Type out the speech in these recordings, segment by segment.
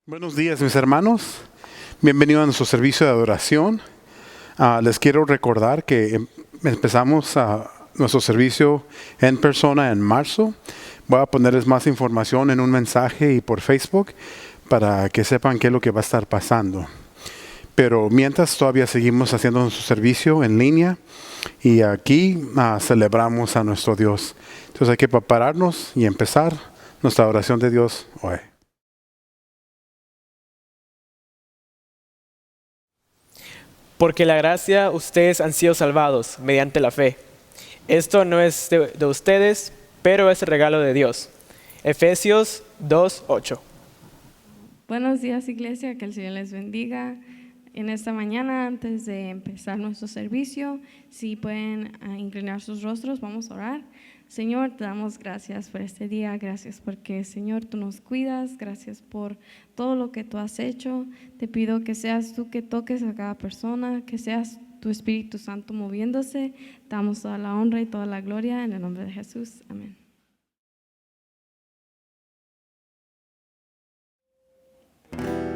Buenos días, mis hermanos. Bienvenidos a nuestro servicio de adoración. Les quiero recordar que empezamos nuestro servicio en persona en marzo. Voy a ponerles más información en un mensaje y por Facebook para que sepan qué es lo que va a estar pasando. Pero mientras todavía seguimos haciendo nuestro servicio en línea y aquí celebramos a nuestro Dios. Entonces hay que prepararnos y empezar nuestra oración de Dios hoy. Porque la gracia ustedes han sido salvados mediante la fe. Esto no es de ustedes, pero es el regalo de Dios. Efesios 2:8. Buenos días, iglesia, que el Señor les bendiga. En esta mañana, antes de empezar nuestro servicio, si pueden inclinar sus rostros, vamos a orar. Señor, te damos gracias por este día, gracias porque, Señor, tú nos cuidas, gracias por todo lo que tú has hecho. Te pido que seas tú que toques a cada persona, que seas tu Espíritu Santo moviéndose. Te damos toda la honra y toda la gloria en el nombre de Jesús. Amén. Gathered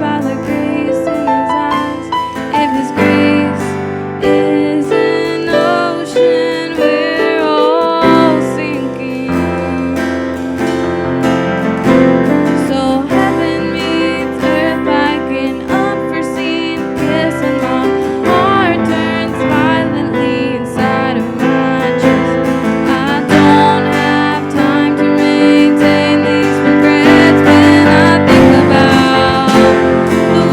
by the grace in His eyes. If His grace is an ocean, we're all sinking. So heaven meets earth like an unforeseen kiss, and my heart turns violently inside of my chest. I don't have time to maintain these regrets when I think about the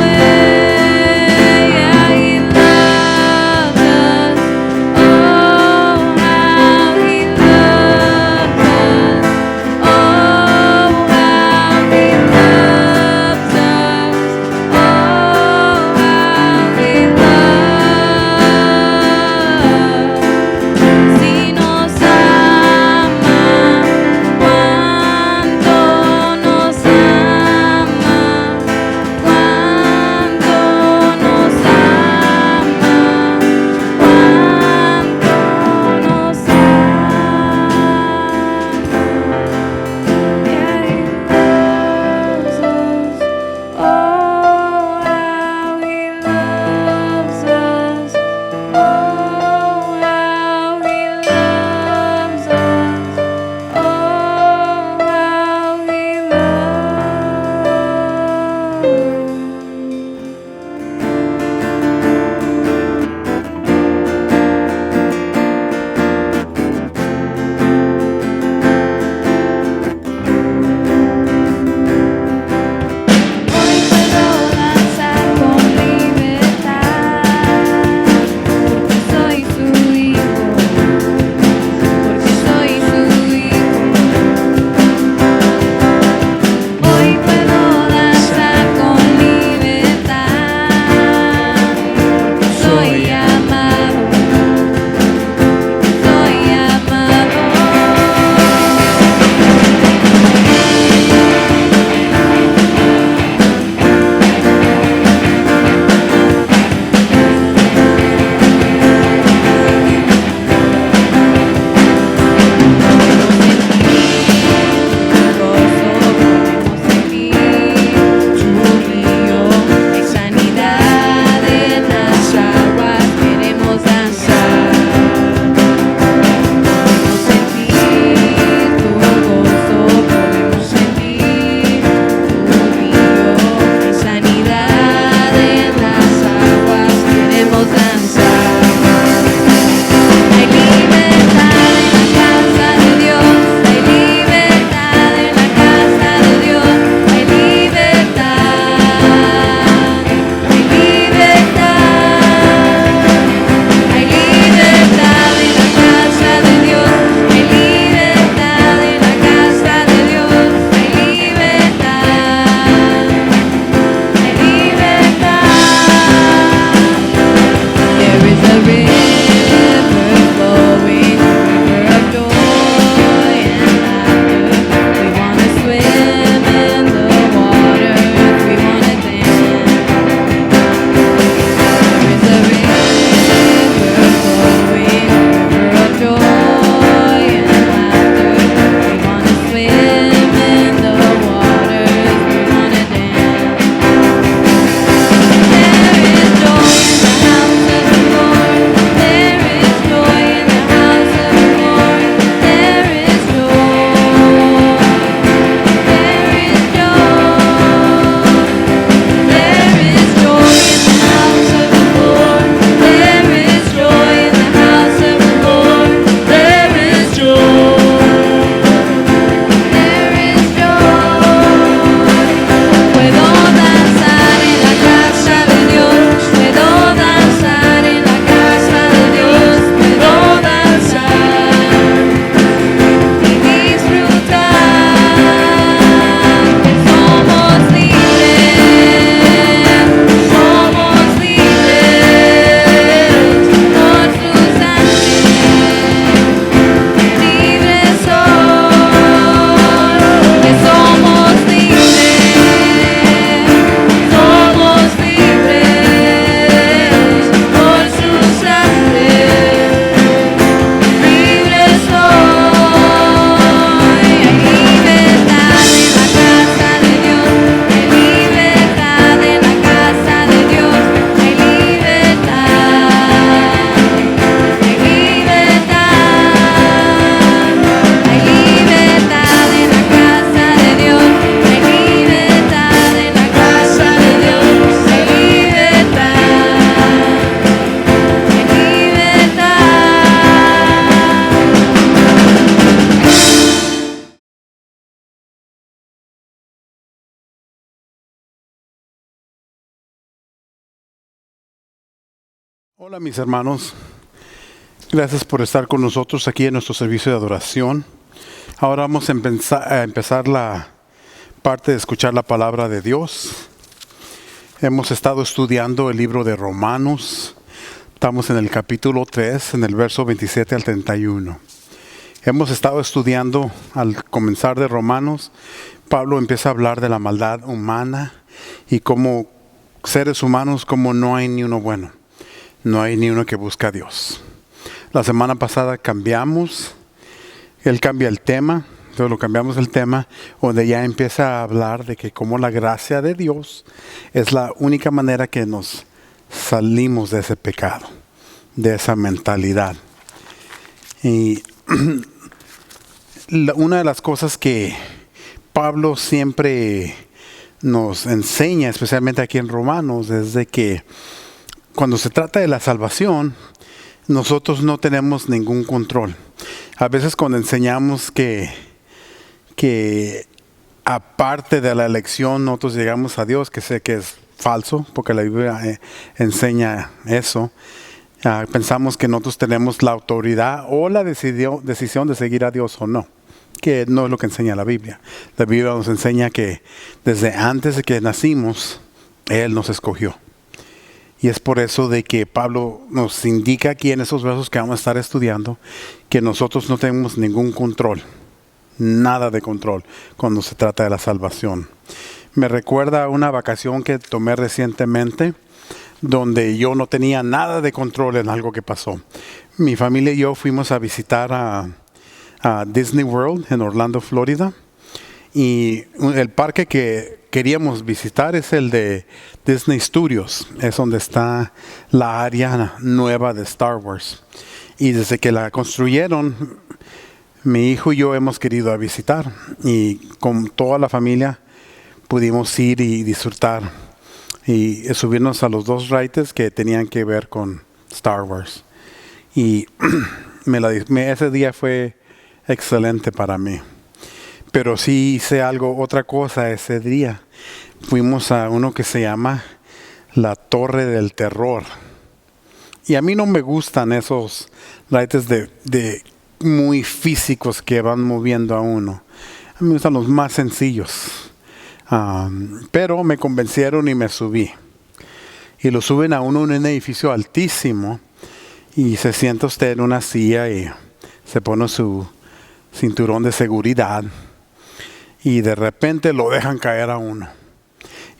Hola mis hermanos, gracias por estar con nosotros aquí en nuestro servicio de adoración. Ahora vamos a empezar la parte de escuchar la palabra de Dios. Hemos estado estudiando el libro de Romanos. Estamos en el capítulo 3, en el verso 27 al 31. Hemos estado estudiando, al comenzar de Romanos, Pablo empieza a hablar de la maldad humana y como seres humanos, como no hay ni uno bueno. No hay ni uno que busca a Dios. La semana pasada él cambia el tema, entonces lo cambiamos el tema, donde ya empieza a hablar de que como la gracia de Dios es la única manera que nos salimos de ese pecado, de esa mentalidad. Y una de las cosas que Pablo siempre nos enseña, especialmente aquí en Romanos, es de que cuando se trata de la salvación, nosotros no tenemos ningún control. A veces cuando enseñamos que aparte de la elección nosotros llegamos a Dios, que sé que es falso, porque la Biblia enseña eso, pensamos que nosotros tenemos la autoridad o la decisión de seguir a Dios o no, que no es lo que enseña la Biblia. La Biblia nos enseña que desde antes de que nacimos, Él nos escogió. Y es por eso de que Pablo nos indica aquí en esos versos que vamos a estar estudiando, que nosotros no tenemos ningún control, nada de control cuando se trata de la salvación. Me recuerda a una vacación que tomé recientemente, donde yo no tenía nada de control en algo que pasó. Mi familia y yo fuimos a visitar a Disney World en Orlando, Florida. Y el parque que queríamos visitar es el de Disney Studios. Es donde está la área nueva de Star Wars. Y desde que la construyeron, mi hijo y yo hemos querido visitar. Y con toda la familia pudimos ir y disfrutar. Y subirnos a los 2 rides que tenían que ver con Star Wars. Y ese día fue excelente para mí. Pero sí hice otra cosa ese día. Fuimos a uno que se llama la Torre del Terror. Y a mí no me gustan esos rides de muy físicos que van moviendo a uno. A mí me gustan los más sencillos. Pero me convencieron y me subí. Y lo suben a uno en un edificio altísimo. Y se sienta usted en una silla y se pone su cinturón de seguridad. Y de repente lo dejan caer a uno.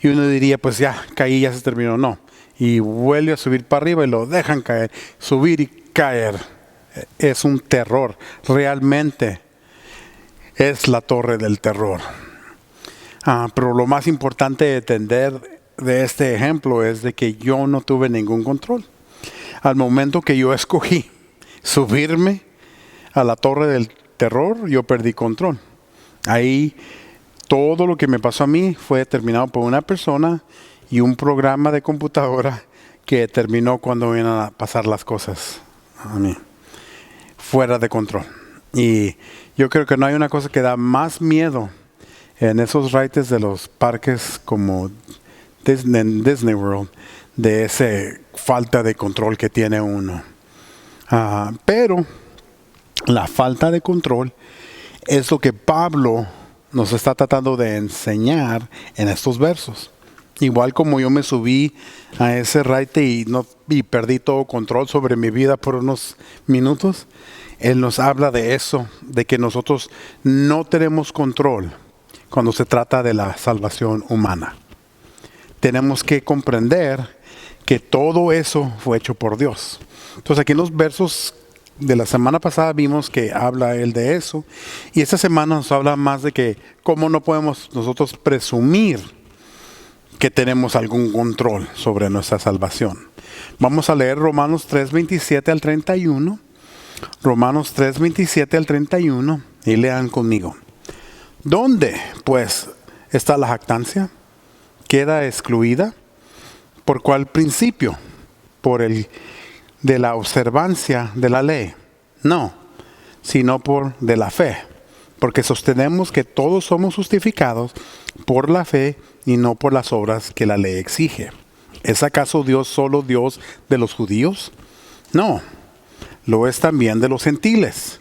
Y uno diría, pues ya, caí, ya se terminó. No. Y vuelve a subir para arriba y lo dejan caer. Subir y caer. Es un terror. Realmente es la torre del terror. Pero lo más importante de entender de este ejemplo es de que yo no tuve ningún control. Al momento que yo escogí subirme a la torre del terror, yo perdí control. Ahí todo lo que me pasó a mí fue determinado por una persona y un programa de computadora que determinó cuándo iban a pasar las cosas a mí. Fuera de control. Y yo creo que no hay una cosa que da más miedo en esos rides de los parques como en Disney World, de esa falta de control que tiene uno. Pero la falta de control es lo que Pablo nos está tratando de enseñar en estos versos. Igual como yo me subí a ese ride y perdí todo control sobre mi vida por unos minutos, él nos habla de eso, de que nosotros no tenemos control cuando se trata de la salvación humana. Tenemos que comprender que todo eso fue hecho por Dios. Entonces aquí en los versos de la semana pasada vimos que habla él de eso. Y esta semana nos habla más de que cómo no podemos nosotros presumir que tenemos algún control sobre nuestra salvación. Vamos a leer Romanos 3:27 al 31. Romanos 3:27 al 31. Y lean conmigo. ¿Dónde, pues, está la jactancia? ¿Queda excluida? ¿Por cuál principio? ¿Por el de la observancia de la ley? No, sino por de la fe. Porque sostenemos que todos somos justificados por la fe y no por las obras que la ley exige. ¿Es acaso Dios solo Dios de los judíos? No, lo es también de los gentiles.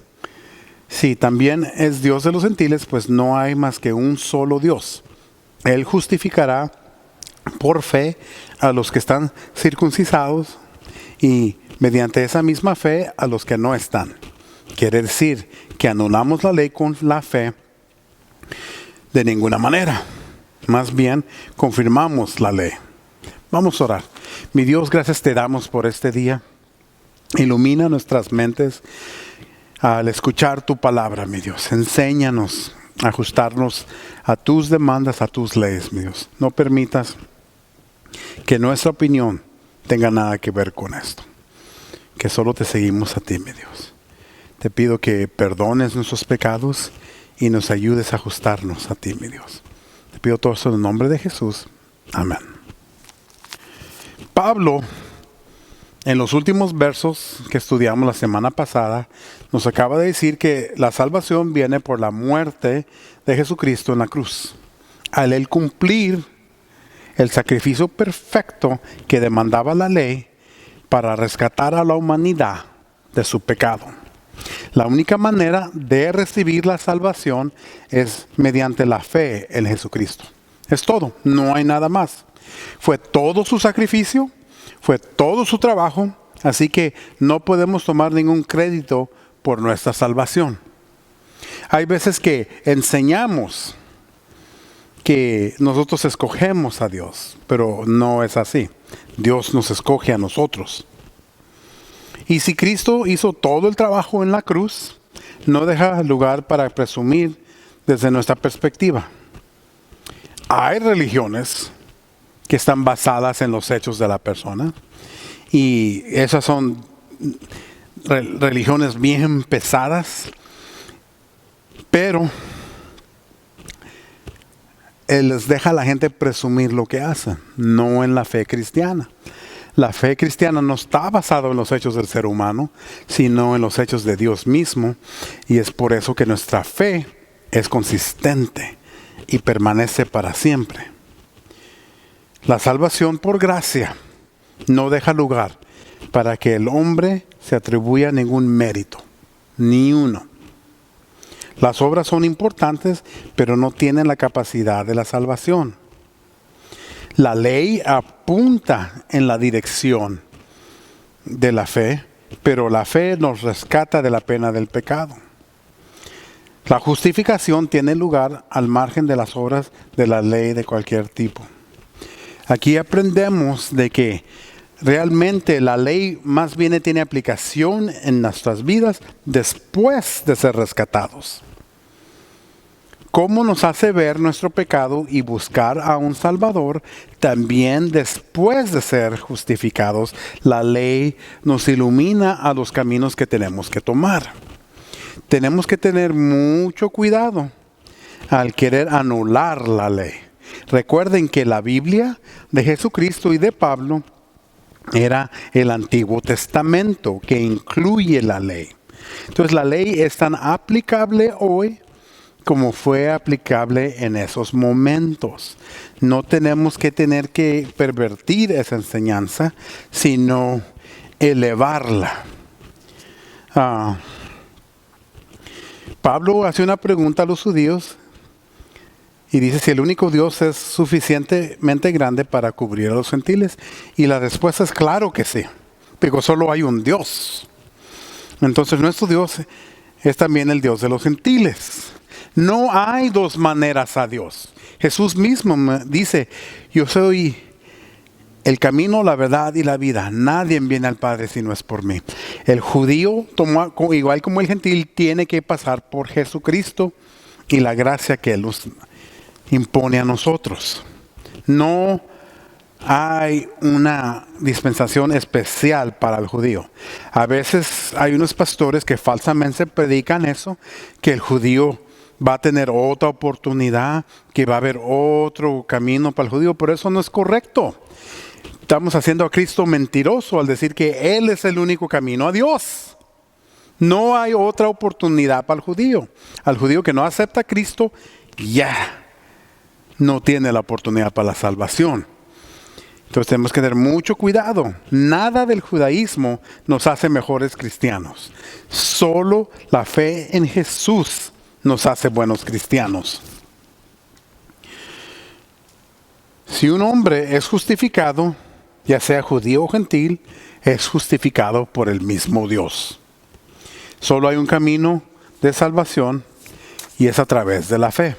Si también es Dios de los gentiles, pues no hay más que un solo Dios. Él justificará por fe a los que están circuncidados y mediante esa misma fe a los que no están. Quiere decir que anulamos la ley con la fe de ninguna manera. Más bien confirmamos la ley. Vamos a orar. Mi Dios, gracias te damos por este día. Ilumina nuestras mentes al escuchar tu palabra, mi Dios. Enséñanos a ajustarnos a tus demandas, a tus leyes, mi Dios. No permitas que nuestra opinión tenga nada que ver con esto. Que solo te seguimos a ti, mi Dios. Te pido que perdones nuestros pecados y nos ayudes a ajustarnos a ti, mi Dios. Te pido todo esto en el nombre de Jesús. Amén. Pablo, en los últimos versos que estudiamos la semana pasada, nos acaba de decir que la salvación viene por la muerte de Jesucristo en la cruz. Al él cumplir el sacrificio perfecto que demandaba la ley para rescatar a la humanidad de su pecado. La única manera de recibir la salvación es mediante la fe en Jesucristo. Es todo, no hay nada más. Fue todo su sacrificio, fue todo su trabajo, así que no podemos tomar ningún crédito por nuestra salvación. Hay veces que enseñamos que nosotros escogemos a Dios, pero no es así. Dios nos escoge a nosotros. Y si Cristo hizo todo el trabajo en la cruz, no deja lugar para presumir desde nuestra perspectiva. Hay religiones que están basadas en los hechos de la persona y esas son religiones bien pesadas, pero Él les deja a la gente presumir lo que hacen, no en la fe cristiana. La fe cristiana no está basada en los hechos del ser humano, sino en los hechos de Dios mismo, y es por eso que nuestra fe es consistente y permanece para siempre. La salvación por gracia no deja lugar para que el hombre se atribuya ningún mérito, ni uno. Las obras son importantes, pero no tienen la capacidad de la salvación. La ley apunta en la dirección de la fe, pero la fe nos rescata de la pena del pecado. La justificación tiene lugar al margen de las obras de la ley de cualquier tipo. Aquí aprendemos de que realmente la ley más bien tiene aplicación en nuestras vidas después de ser rescatados. ¿Cómo nos hace ver nuestro pecado y buscar a un Salvador? También después de ser justificados, la ley nos ilumina a los caminos que tenemos que tomar. Tenemos que tener mucho cuidado al querer anular la ley. Recuerden que la Biblia de Jesucristo y de Pablo era el Antiguo Testamento que incluye la ley. Entonces la ley es tan aplicable hoy como fue aplicable en esos momentos. No tenemos que tener que pervertir esa enseñanza, sino elevarla. Pablo hace una pregunta a los judíos y dice si el único Dios es suficientemente grande para cubrir a los gentiles. Y la respuesta es claro que sí, porque solo hay un Dios. Entonces nuestro Dios es también el Dios de los gentiles. No hay dos maneras a Dios. Jesús mismo me dice, yo soy el camino, la verdad y la vida. Nadie viene al Padre si no es por mí. El judío, igual como el gentil, tiene que pasar por Jesucristo y la gracia que Él nos impone a nosotros. No hay una dispensación especial para el judío. A veces hay unos pastores que falsamente predican eso, que el judío va a tener otra oportunidad, que va a haber otro camino para el judío, pero eso no es correcto. Estamos haciendo a Cristo mentiroso al decir que Él es el único camino a Dios. No hay otra oportunidad para el judío. Al judío que no acepta a Cristo, ya no tiene la oportunidad para la salvación. Entonces tenemos que tener mucho cuidado. Nada del judaísmo nos hace mejores cristianos. Solo la fe en Jesús nos hace buenos cristianos. Si un hombre es justificado, ya sea judío o gentil, es justificado por el mismo Dios. Solo hay un camino de salvación y es a través de la fe.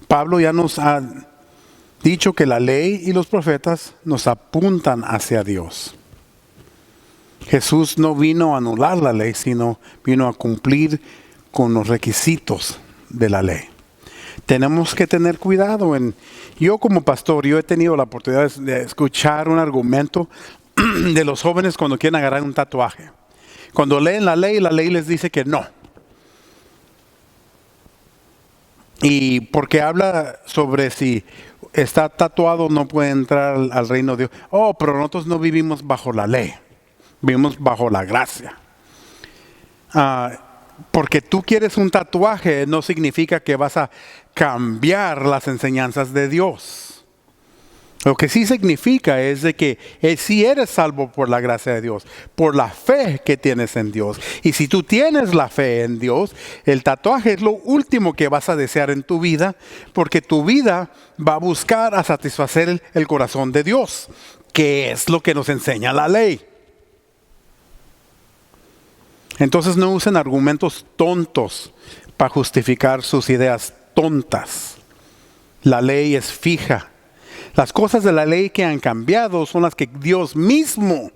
Pablo ya nos ha dicho que la ley y los profetas nos apuntan hacia Dios. Jesús no vino a anular la ley, sino vino a cumplir con los requisitos de la ley. Tenemos que tener cuidado. Yo como pastor, yo he tenido la oportunidad de escuchar un argumento de los jóvenes cuando quieren agarrar un tatuaje. Cuando leen la ley les dice que no. Y porque habla sobre si está tatuado no puede entrar al reino de Dios. Oh, pero nosotros no vivimos bajo la ley, vivimos bajo la gracia. Porque tú quieres un tatuaje no significa que vas a cambiar las enseñanzas de Dios. Lo que sí significa es de que si eres salvo por la gracia de Dios, por la fe que tienes en Dios. Y si tú tienes la fe en Dios, el tatuaje es lo último que vas a desear en tu vida, porque tu vida va a buscar a satisfacer el corazón de Dios, que es lo que nos enseña la ley. Entonces no usen argumentos tontos para justificar sus ideas tontas. La ley es fija. Las cosas de la ley que han cambiado son las que Dios mismo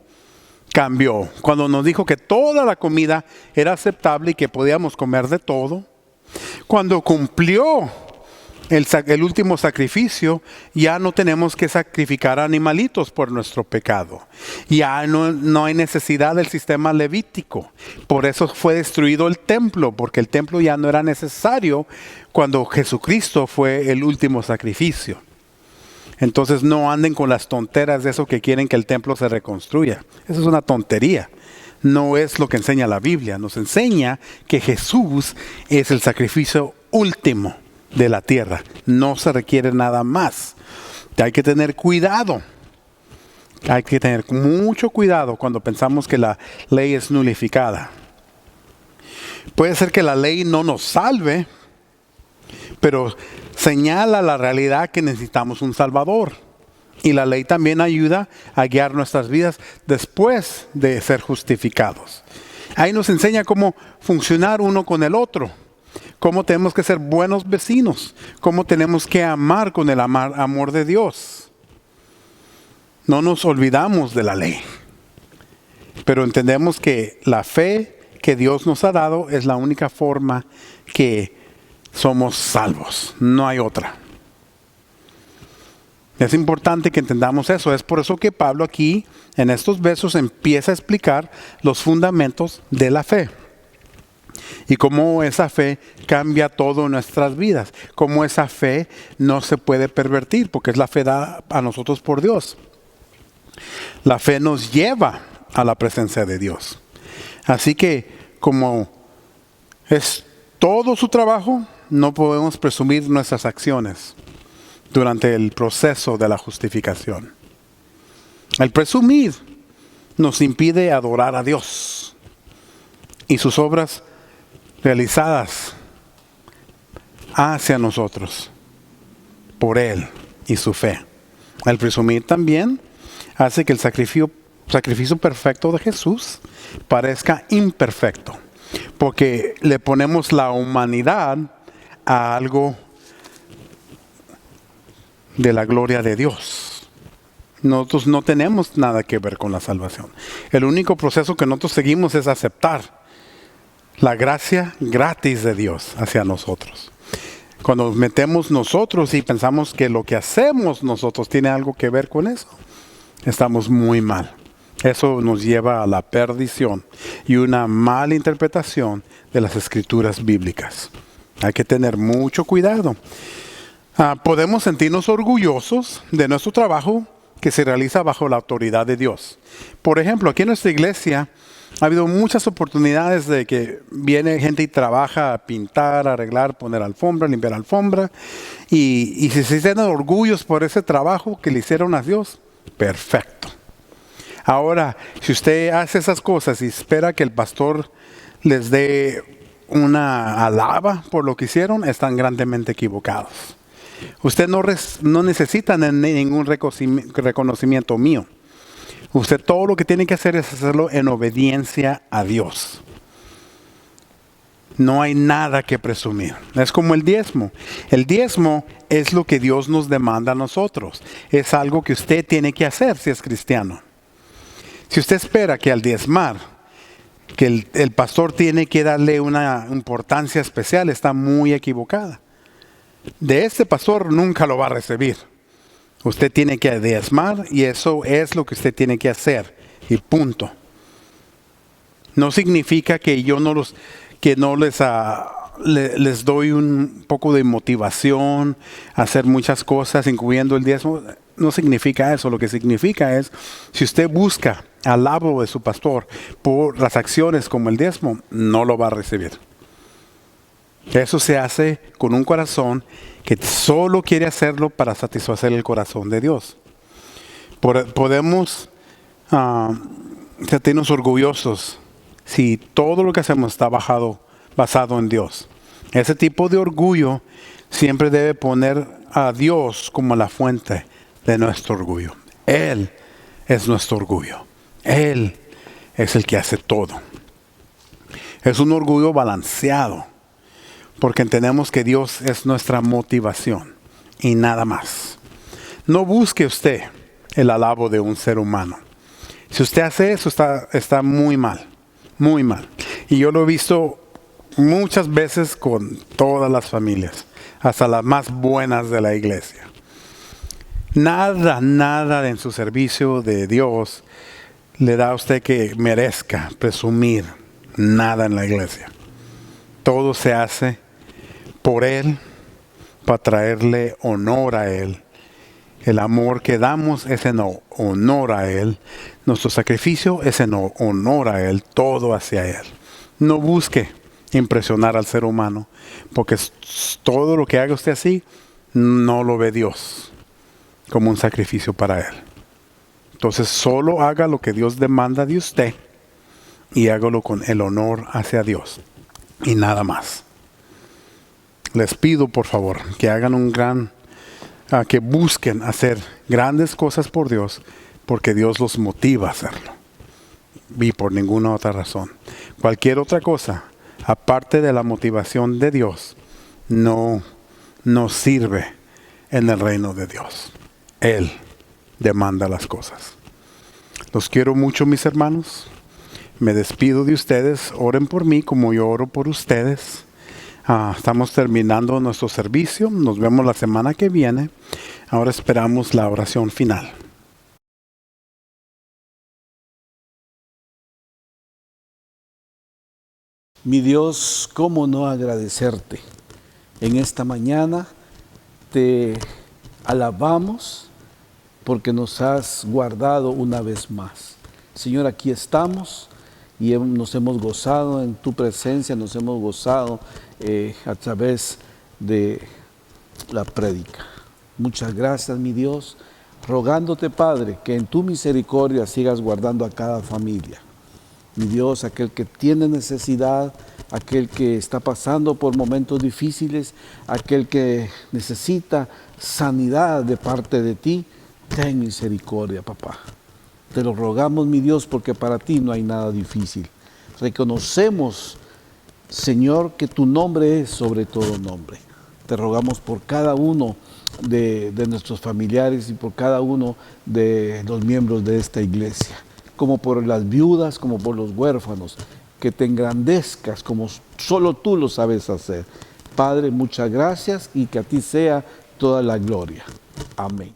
cambió. Cuando nos dijo que toda la comida era aceptable y que podíamos comer de todo. Cuando cumplió el último sacrificio, ya no tenemos que sacrificar animalitos por nuestro pecado. Ya no hay necesidad del sistema levítico. Por eso fue destruido el templo, porque el templo ya no era necesario cuando Jesucristo fue el último sacrificio. Entonces no anden con las tonteras de eso que quieren que el templo se reconstruya. Eso es una tontería. No es lo que enseña la Biblia. Nos enseña que Jesús es el sacrificio último de la tierra. No se requiere nada más. Hay que tener cuidado. Hay que tener mucho cuidado cuando pensamos que la ley es nulificada. Puede ser que la ley no nos salve, pero señala la realidad que necesitamos un Salvador. Y la ley también ayuda a guiar nuestras vidas después de ser justificados. Ahí nos enseña cómo funcionar uno con el otro. Cómo tenemos que ser buenos vecinos. Cómo tenemos que amar con el amor de Dios. No nos olvidamos de la ley. Pero entendemos que la fe que Dios nos ha dado es la única forma que somos salvos, no hay otra. Es importante que entendamos eso. Es por eso que Pablo aquí, en estos versos, empieza a explicar los fundamentos de la fe. Y cómo esa fe cambia todo en nuestras vidas. Cómo esa fe no se puede pervertir, porque es la fe dada a nosotros por Dios. La fe nos lleva a la presencia de Dios. Así que, como es todo su trabajo, no podemos presumir nuestras acciones durante el proceso de la justificación. El presumir nos impide adorar a Dios y sus obras realizadas hacia nosotros por Él y su fe. El presumir también hace que el sacrificio perfecto de Jesús parezca imperfecto, porque le ponemos la humanidad a algo de la gloria de Dios. Nosotros no tenemos nada que ver con la salvación. El único proceso que nosotros seguimos es aceptar la gracia gratis de Dios hacia nosotros. Cuando nos metemos nosotros y pensamos que lo que hacemos nosotros tiene algo que ver con eso, estamos muy mal. Eso nos lleva a la perdición y una mala interpretación de las escrituras bíblicas. Hay que tener mucho cuidado. Podemos sentirnos orgullosos de nuestro trabajo que se realiza bajo la autoridad de Dios. Por ejemplo, aquí en nuestra iglesia Ha habido muchas oportunidades de que viene gente y trabaja a pintar, arreglar, poner alfombra, limpiar alfombra. Y si se sienten orgullos por ese trabajo que le hicieron a Dios, perfecto. Ahora, si usted hace esas cosas y espera que el pastor les dé una alaba por lo que hicieron, están grandemente equivocados. Usted no necesita ningún reconocimiento mío. Usted todo lo que tiene que hacer es hacerlo en obediencia a Dios. No hay nada que presumir. Es como el diezmo. El diezmo es lo que Dios nos demanda a nosotros. Es algo que usted tiene que hacer si es cristiano. Si usted espera que al diezmar, que el pastor tiene que darle una importancia especial, está muy equivocada. De este pastor nunca lo va a recibir. Usted tiene que diezmar y eso es lo que usted tiene que hacer. Y punto. No significa que yo les doy un poco de motivación a hacer muchas cosas, incluyendo el diezmo. No significa eso. Lo que significa es, si usted busca alabo de su pastor por las acciones como el diezmo, no lo va a recibir. Eso se hace con un corazón que solo quiere hacerlo para satisfacer el corazón de Dios. Podemos sentirnos orgullosos si todo lo que hacemos está basado en Dios. Ese tipo de orgullo siempre debe poner a Dios como la fuente de nuestro orgullo. Él es nuestro orgullo. Él es el que hace todo. Es un orgullo balanceado, porque entendemos que Dios es nuestra motivación y nada más. No busque usted el alabo de un ser humano. Si usted hace eso, está muy mal, muy mal. Y yo lo he visto muchas veces con todas las familias, hasta las más buenas de la iglesia. Nada en su servicio de Dios le da a usted que merezca presumir nada en la iglesia. Todo se hace por Él, para traerle honor a Él. El amor que damos es en honor a Él. Nuestro sacrificio es en honor a Él, todo hacia Él. No busque impresionar al ser humano, porque todo lo que haga usted así, no lo ve Dios como un sacrificio para Él. Entonces solo haga lo que Dios demanda de usted y hágalo con el honor hacia Dios y nada más. Les pido por favor que hagan que busquen hacer grandes cosas por Dios, porque Dios los motiva a hacerlo y por ninguna otra razón. Cualquier otra cosa aparte de la motivación de Dios no sirve en el reino de Dios. Él demanda las cosas. Los quiero mucho, mis hermanos. Me despido de ustedes. Oren por mí como yo oro por ustedes. Estamos terminando nuestro servicio. Nos vemos la semana que viene. Ahora esperamos la oración final. Mi Dios, ¿cómo no agradecerte? En esta mañana te alabamos porque nos has guardado una vez más. Señor, aquí estamos y nos hemos gozado en tu presencia, nos hemos gozado a través de la prédica. Muchas gracias, mi Dios, rogándote, Padre, que en tu misericordia sigas guardando a cada familia. Mi Dios, aquel que tiene necesidad, aquel que está pasando por momentos difíciles, aquel que necesita sanidad de parte de ti, ten misericordia, papá. Te lo rogamos, mi Dios, porque para ti no hay nada difícil. Reconocemos, Señor, que tu nombre es sobre todo nombre. Te rogamos por cada uno de nuestros familiares y por cada uno de los miembros de esta iglesia, como por las viudas, como por los huérfanos, que te engrandezcas como solo tú lo sabes hacer. Padre, muchas gracias y que a ti sea toda la gloria. Amén.